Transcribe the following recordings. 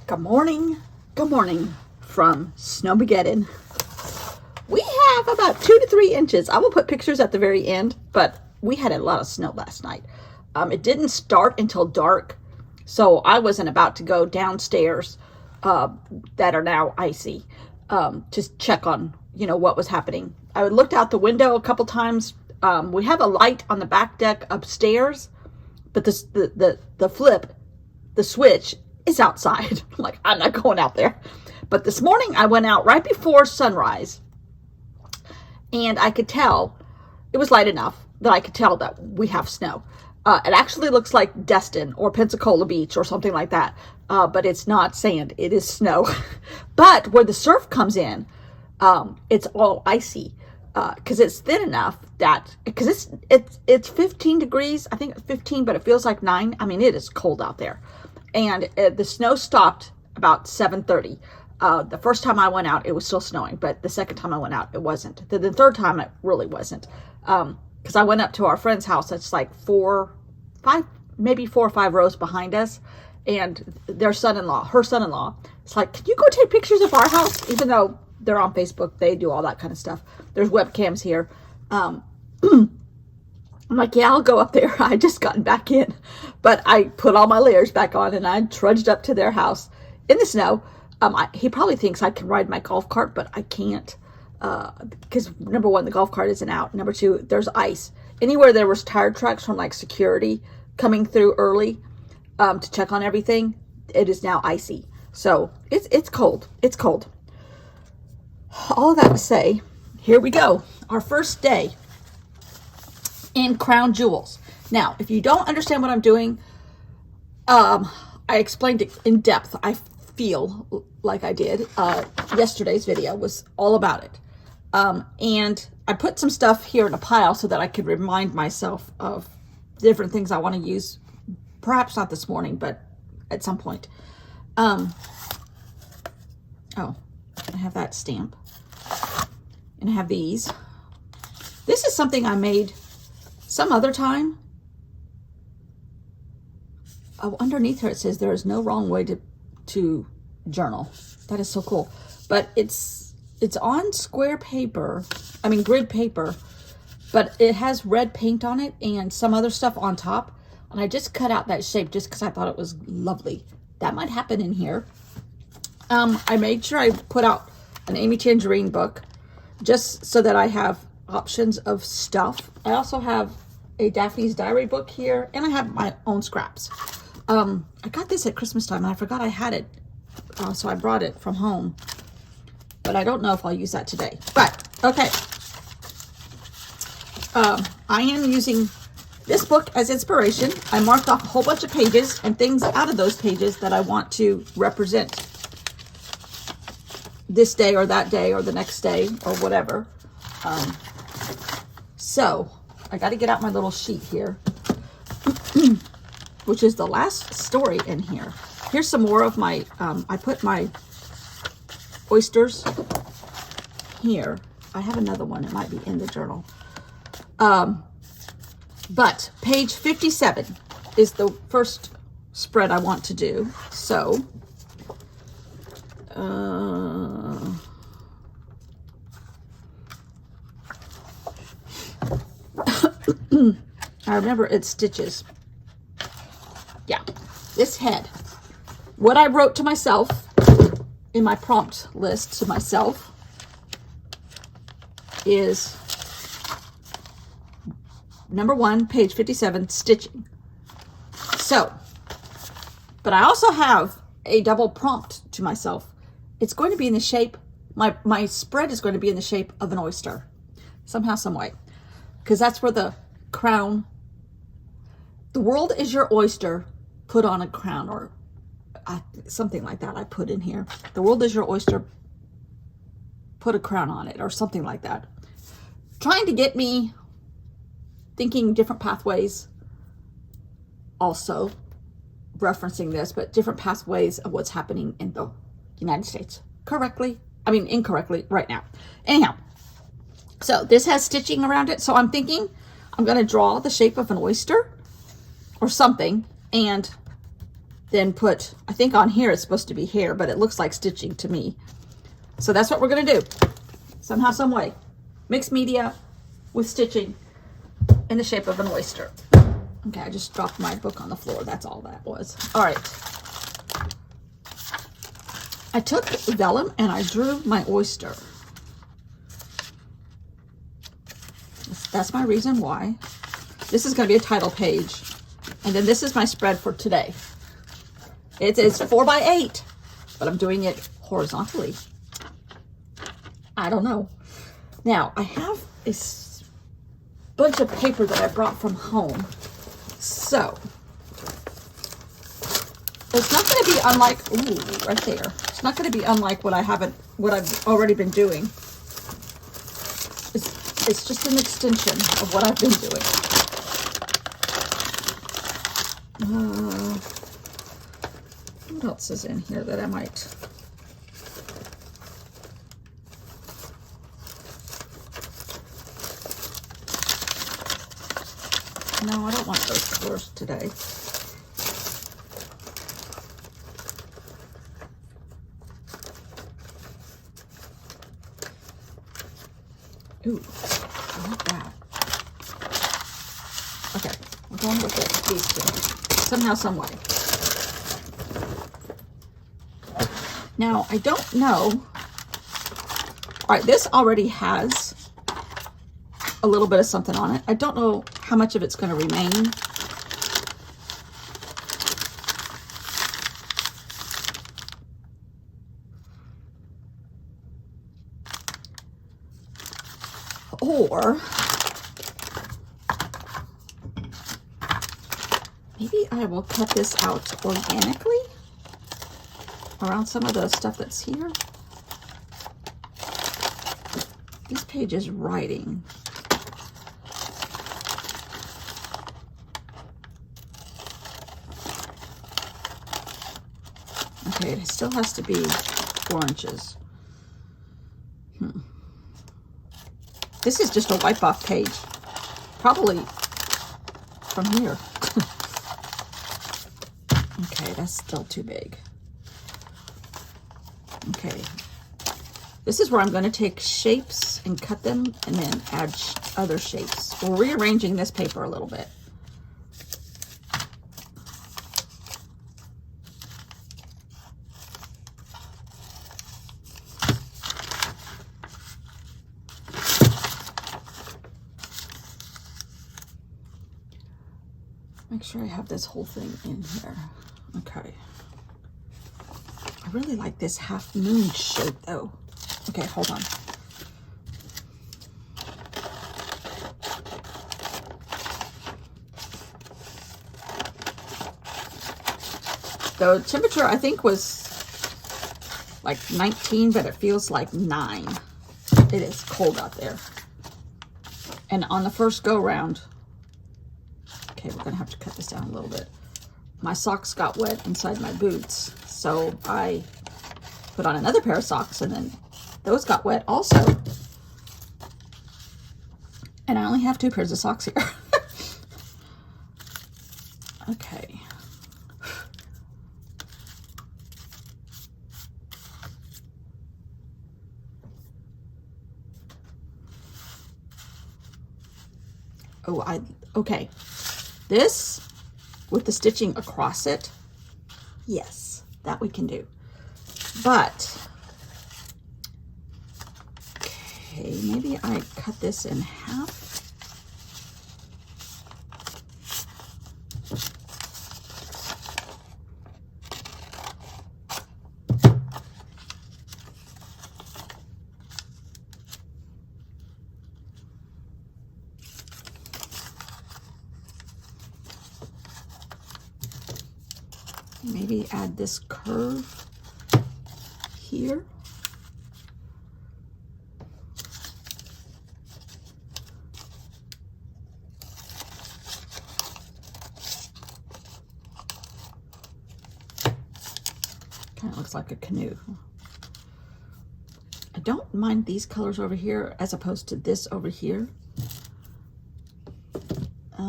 Good morning. Good morning from Snowmageddon. We have about 2 to 3 inches. I will put pictures at the very end, but we had a lot of snow last night. It didn't start until dark, so I wasn't about to go downstairs that are now icy to check on, what was happening. I looked out the window a couple times. We have a light on the back deck upstairs, but the switch is outside. I'm like, I'm not going out there. But this morning I went out right before sunrise, and I could tell, it was light enough that I could tell that we have snow. It actually looks like Destin or Pensacola Beach or something like that, but it's not sand, it is snow. But where the surf comes in, it's all icy, because it's thin enough that, because it's 15 degrees, I think 15, but it feels like 9. I mean, it is cold out there. And the snow stopped about 7:30. The first time I went out, it was still snowing, but the second time I went out, it wasn't. The third time, it really wasn't. Because I went up to our friend's house that's like 4 or 5 rows behind us, and her son-in-law, it's like, can you go take pictures of our house? Even though they're on Facebook, they do all that kind of stuff. There's webcams here. I'm like, yeah, I'll go up there. I just gotten back in, but I put all my layers back on and I trudged up to their house in the snow. He probably thinks I can ride my golf cart, but I can't, because number one, the golf cart isn't out. Number two, there's ice. Anywhere there was tire tracks from like security coming through early to check on everything, it is now icy. So it's cold. It's cold. All that to say, here we go. Our first day in Crown Jewels. Now, if you don't understand what I'm doing, I explained it in depth. I feel like I did. Yesterday's video was all about it. And I put some stuff here in a pile so that I could remind myself of different things I want to use. Perhaps not this morning, but at some point. Oh, I have that stamp. And I have these. This is something I made some other time. Oh, underneath here it says there is no wrong way to journal. That is so cool. But it's on square paper, grid paper, but it has red paint on it and some other stuff on top. And I just cut out that shape just because I thought it was lovely. That might happen in here. I made sure I put out an Amy Tangerine book just so that I have options of stuff. I also have a Daphne's Diary book here, and I have my own scraps. I got this at Christmas time, and I forgot I had it, so I brought it from home. But I don't know if I'll use that today. But, okay. I am using this book as inspiration. I marked off a whole bunch of pages and things out of those pages that I want to represent this day or that day or the next day or whatever. So I got to get out my little sheet here, which is the last story in here. Here's some more of my, I put my oysters here. I have another one. It might be in the journal. But page 57 is the first spread I want to do. So, I remember it's stitches. Yeah, this head. What I wrote to myself in my prompt list to myself is number 1, page 57, stitching. So, but I also have a double prompt to myself. It's going to be in the shape, my spread is going to be in the shape of an oyster. Somehow, some way. Because that's where the crown, the world is your oyster, put on a crown, or something like that I put in here. The world is your oyster, put a crown on it, or something like that. Trying to get me thinking different pathways, also referencing this, but different pathways of what's happening in the United States. Incorrectly right now. Anyhow, so this has stitching around it. So I'm thinking I'm going to draw the shape of an oyster or something and then put, I think on here it's supposed to be hair, but it looks like stitching to me. So that's what we're going to do. Somehow, some way. Mixed media with stitching in the shape of an oyster. Okay, I just dropped my book on the floor. That's all that was. All right. I took vellum and I drew my oyster. That's my reason why. This is going to be a title page. And then this is my spread for today. It is 4x8, but I'm doing it horizontally. I don't know. Now, I have a bunch of paper that I brought from home. So, it's not going to be unlike, ooh, right there. It's not going to be unlike what I've already been doing. It's just an extension of what I've been doing. What else is in here that I might... No, I don't want those colors today. Ooh, I like that. Okay, we're going with these two. Somehow, some way. Now, I don't know. All right, this already has a little bit of something on it. I don't know how much of it's going to remain. Or maybe I will cut this out organically around some of the stuff that's here. This page is writing. Okay, it still has to be 4 inches. This is just a wipe off page, probably from here. Okay, that's still too big. Okay, this is where I'm going to take shapes and cut them and then add other shapes. We're rearranging this paper a little bit. Make sure I have this whole thing in here. Okay. I really like this half moon shape though. Okay, hold on. The temperature I think was like 19, but it feels like 9. It is cold out there. And on the first go round, okay, we're gonna have to cut this down a little bit. My socks got wet inside my boots, so I put on another pair of socks and then those got wet also. And I only have 2 pairs of socks here. Okay. Oh, okay. This with the stitching across it, yes, that we can do. But, okay, maybe I cut this in half. Maybe add this curve here. Kind of looks like a canoe. I don't mind these colors over here as opposed to this over here. I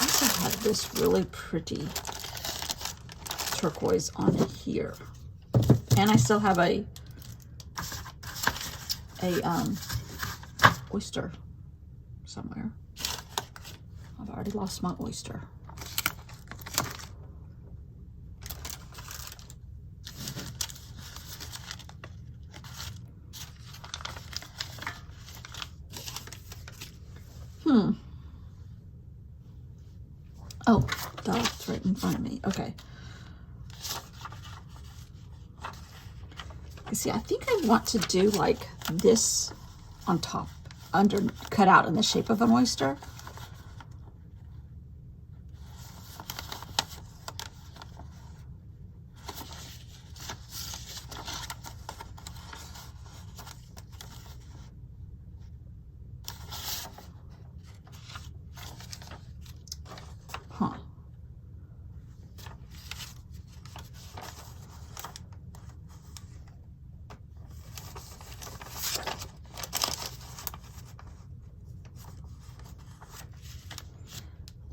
also have this really pretty turquoise on here. And I still have a oyster somewhere. I've already lost my oyster. Oh, duh, it's right in front of me. Okay. You see, I think I want to do like this on top, cut out in the shape of an oyster. Huh.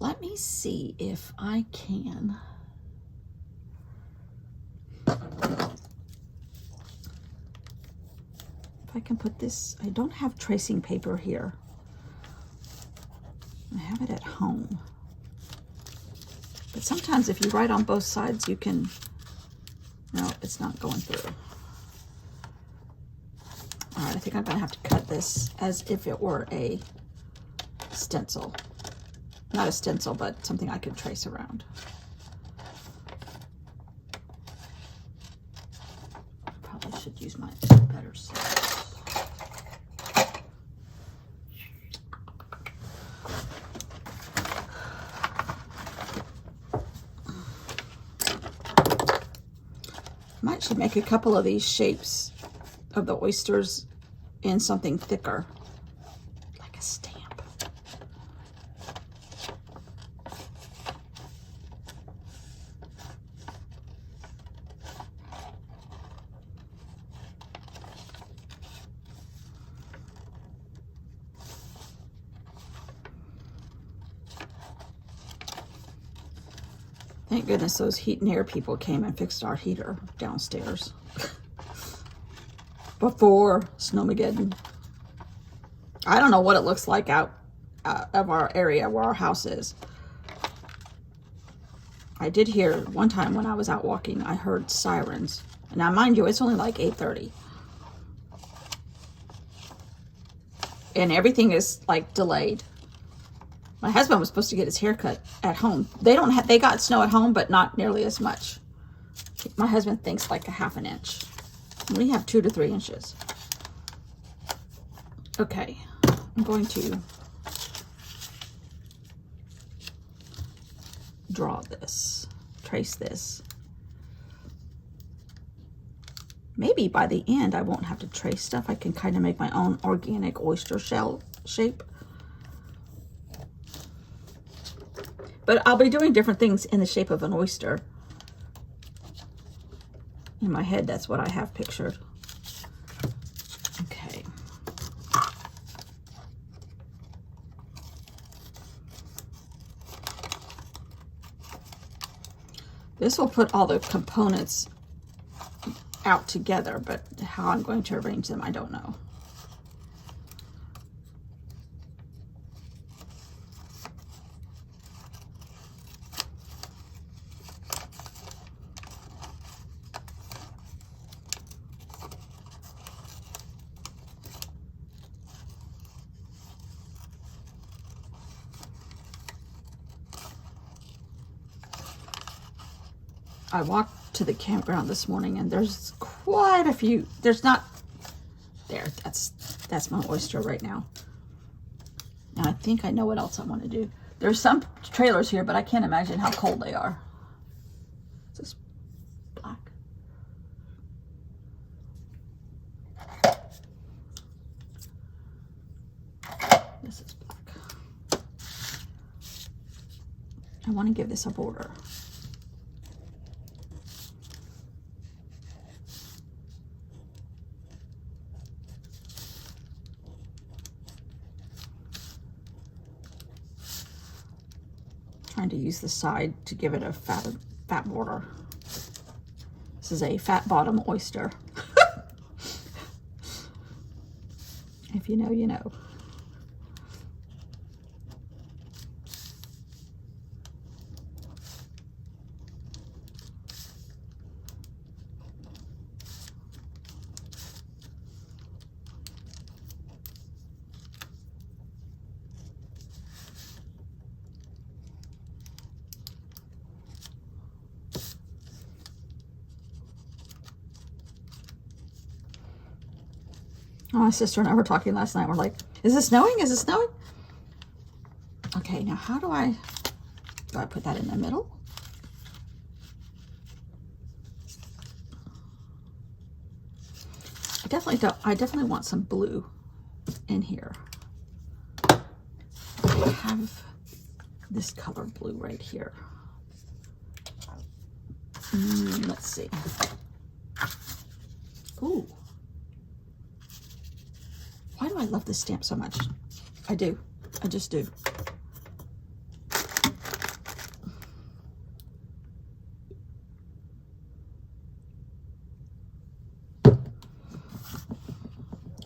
Let me see if I can. If I can put this, I don't have tracing paper here. I have it at home. But sometimes if you write on both sides, you can, no, it's not going through. All right, I think I'm gonna have to cut this as if it were a stencil. Not a stencil, but something I could trace around. Probably should use my better scissors. Might should make a couple of these shapes of the oysters in something thicker, like a stamp. Thank goodness those heat and air people came and fixed our heater downstairs before Snowmageddon. I don't know what it looks like out of our area where our house is. I did hear one time when I was out walking, I heard sirens. Now, mind you, it's only like 8:30. And everything is like delayed. My husband was supposed to get his hair cut at home. They got snow at home, but not nearly as much. My husband thinks like a ½ an inch. We have 2 to 3 inches. Okay, I'm going to draw this, trace this. Maybe by the end I won't have to trace stuff. I can kind of make my own organic oyster shell shape. But I'll be doing different things in the shape of an oyster. In my head, that's what I have pictured. Okay. This will put all the components out together, but how I'm going to arrange them, I don't know. I walked to the campground this morning and there's quite a few. There's not there. That's my oyster right now. And I think I know what else I want to do. There's some trailers here, but I can't imagine how cold they are. Is this black? This is black. I want to give this a border. trying to use the side to give it a fat border. This is a fat bottom oyster. If you know, you know. My sister and I were talking last night. We're like, is it snowing? Is it snowing? Okay, now how do I put that in the middle? I definitely want some blue in here. I have this color blue right here. Let's see. Ooh. Why do I love this stamp so much? I do. I just do.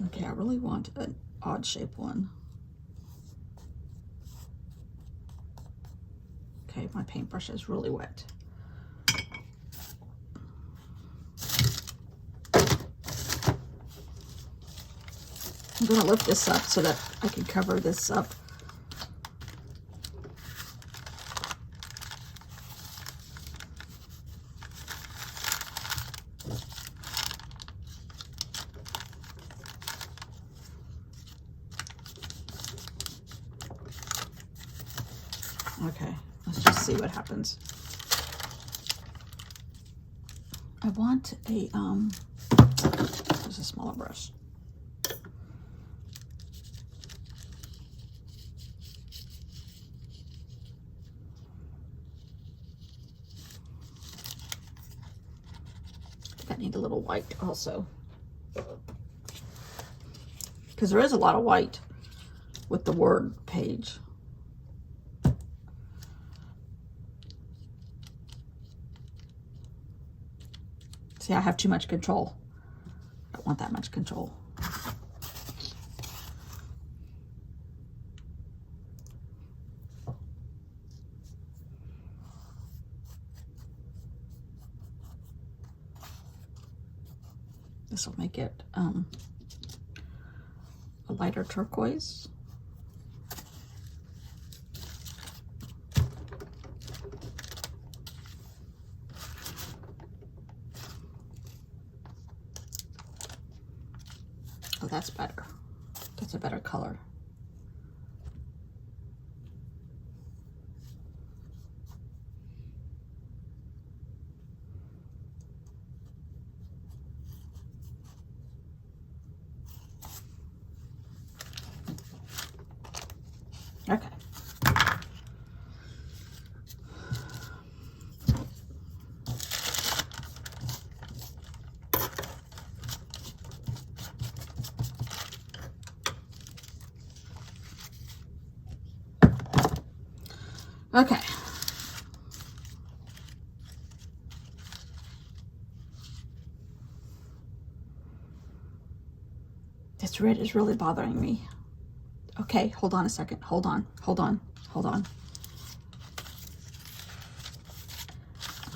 Okay, I really want an odd shape one. Okay, my paintbrush is really wet. I'm going to lift this up so that I can cover this up. Okay, let's just see what happens. I want a, there's a smaller brush. I need a little white also, because there is a lot of white with the word page. See, I have too much control. I don't want that much control. This will make it a lighter turquoise. Oh, that's better. That's a better color. Okay. Okay. This red is really bothering me. Okay, hold on a second. Hold on. I'm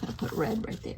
gonna put red right there.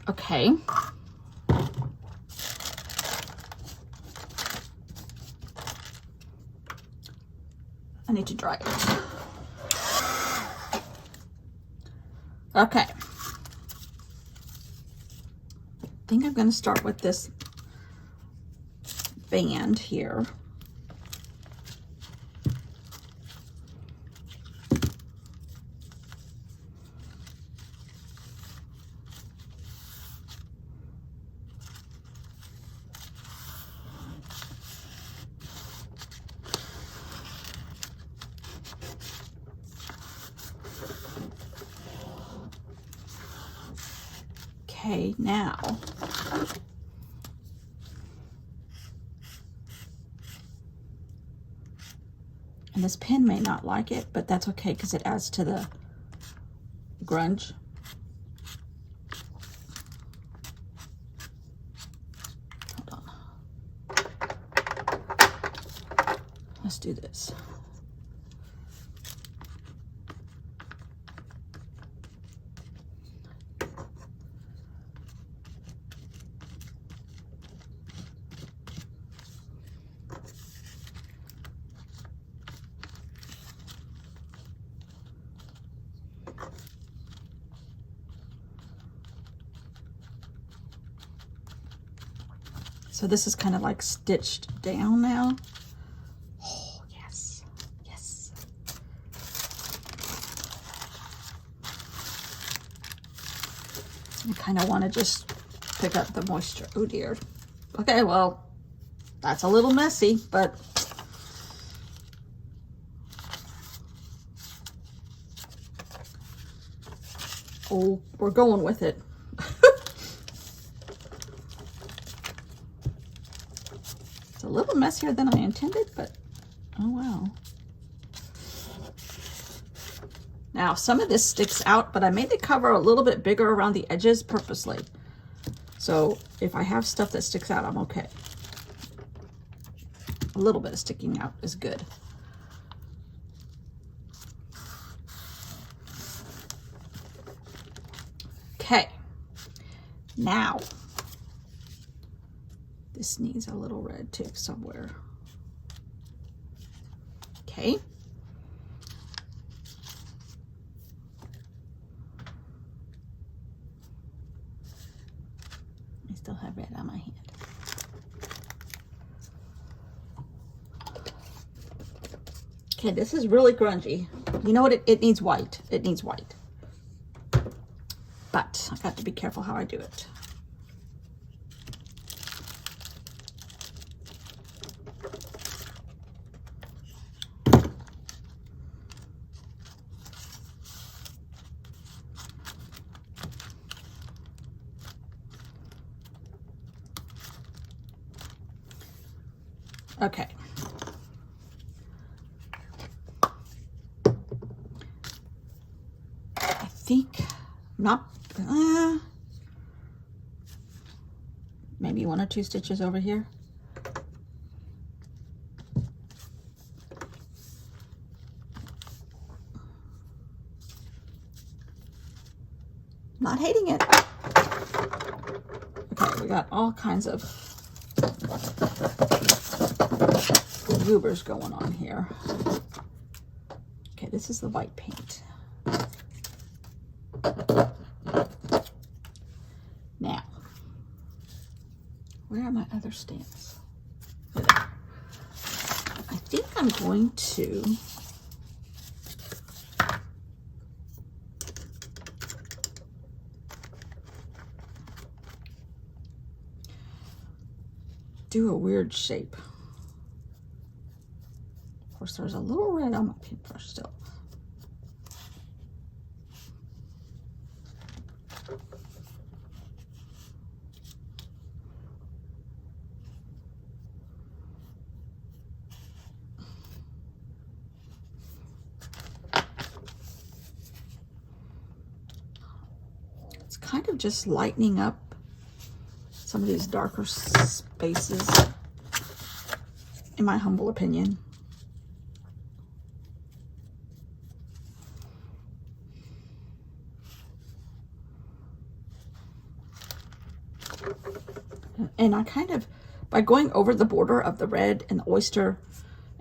Okay. I need to dry it. Okay. I think I'm going to start with this band here. Okay, now and this pen may not like it, but that's okay because it adds to the grunge. Hold on. Let's do this. So this is kind of like stitched down now. Oh, yes, yes. I kind of want to just pick up the moisture. Oh dear. Okay, well, that's a little messy, but oh, we're going with it. It's a little messier than I intended, but oh wow. Now, some of this sticks out, but I made the cover a little bit bigger around the edges purposely. So if I have stuff that sticks out, I'm okay. A little bit of sticking out is good. Okay, now this needs a little red too somewhere. Okay. I still have red on my hand. Okay, this is really grungy. You know what? It needs white. It needs white. But I got to be careful how I do it. Okay. I think not. Maybe 1 or 2 stitches over here. Not hating it. Okay, we got all kinds of goobers going on here. Okay, this is the white paint. Now, where are my other stamps? I think I'm going to do a weird shape. Of course, there's a little red on my paintbrush still. It's kind of just lightening up some of these darker spaces, in my humble opinion. And I kind of, by going over the border of the red and the oyster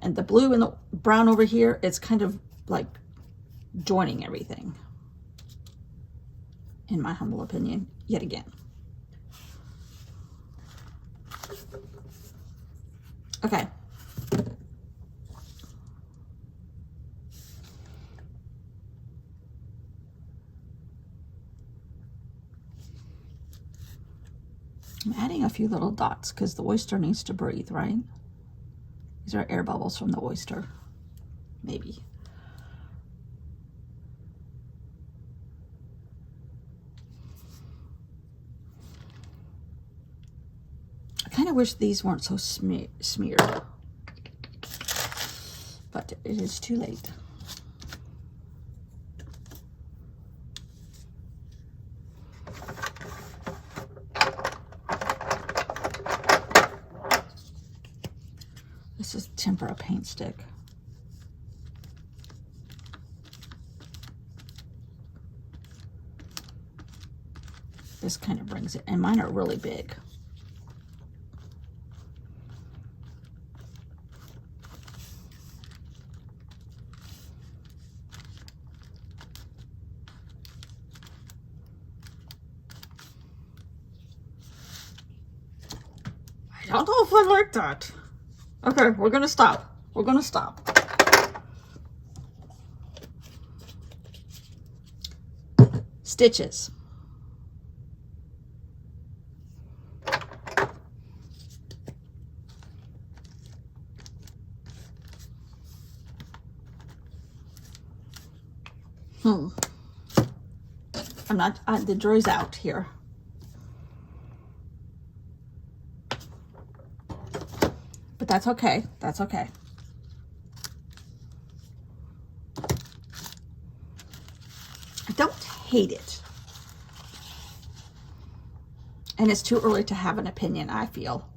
and the blue and the brown over here, it's kind of like joining everything, in my humble opinion, yet again. Okay. I'm adding a few little dots because the oyster needs to breathe, right? These are air bubbles from the oyster, maybe. wish these weren't so smeared. But it is too late. This is tempera paint stick. This kind of brings it, and mine are really big. I don't know if I like that. Okay, we're gonna stop. We're gonna stop. Stitches. I'm not, the jury's out here. But that's okay. That's okay. I don't hate it. And it's too early to have an opinion, I feel.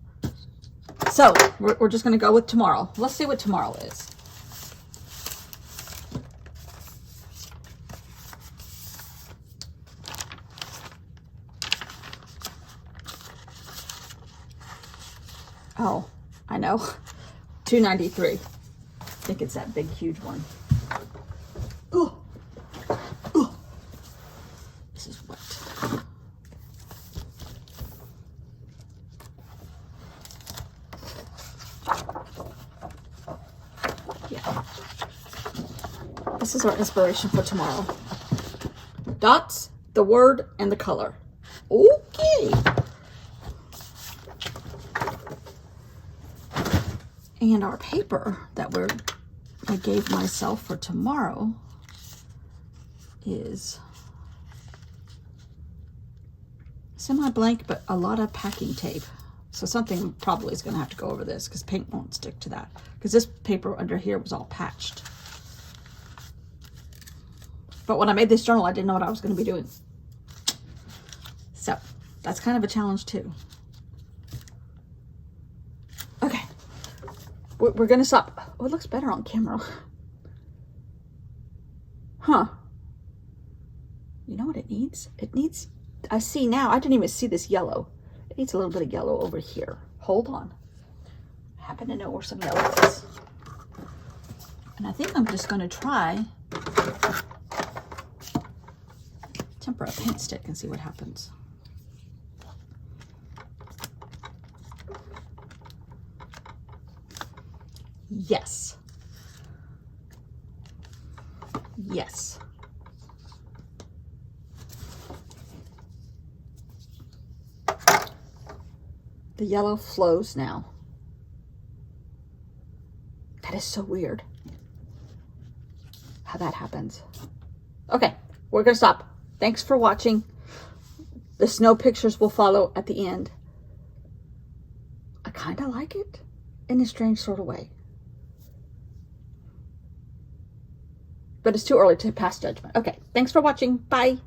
So, we're just going to go with tomorrow. Let's see what tomorrow is. Oh, I know. $2.93. I think it's that big, huge one. Oh, oh, this is wet. Yeah. This is our inspiration for tomorrow. Dots, the word, and the color. Okay. And our paper that I gave myself for tomorrow is semi-blank, but a lot of packing tape. So something probably is going to have to go over this because paint won't stick to that. Because this paper under here was all patched. But when I made this journal, I didn't know what I was going to be doing. So that's kind of a challenge too. Okay. We're going to stop. Oh, it looks better on camera. Huh. You know what it needs? It needs, I see now, I didn't even see this yellow. It needs a little bit of yellow over here. Hold on. I happen to know where some yellow is. And I think I'm just going to try tempera paint stick and see what happens. Yes. Yes. The yellow flows now. That is so weird how that happens. Okay, we're gonna stop. Thanks for watching. The snow pictures will follow at the end. I kind of like it in a strange sort of way. But it's too early to pass judgment. Okay, thanks for watching. Bye.